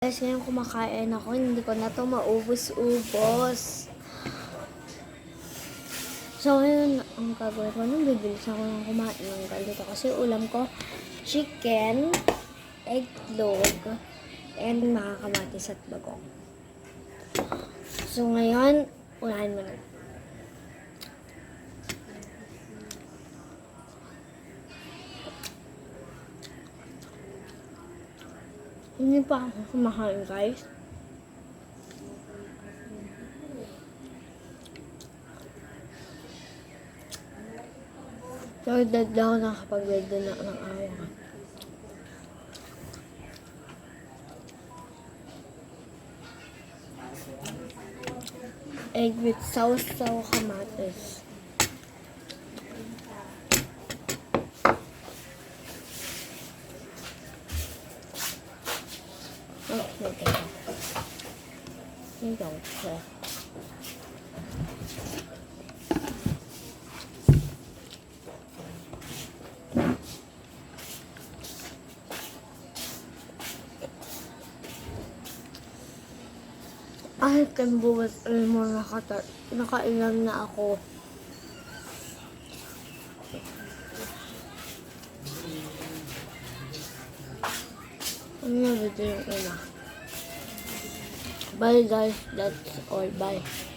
Guys, ngayon kumakain ako, hindi ko na to maubos-ubos. So, ngayon, ang gagawin ko, nung bibilis ako ng kumain ng ganito. Kasi ulam ko, chicken, eggnog, and makakamatis at bagong. So, ngayon, unahin mo na. Hindi pa ako kumakain, guys. So, dadla ako nakapag-ready na ng araw. Egg with sauce-saw kamatis. Okay. Hindi ako siya. Ay, buwas, alam mo, nakailan na ako. Ano na video yung una? Bye guys, that's all. Bye.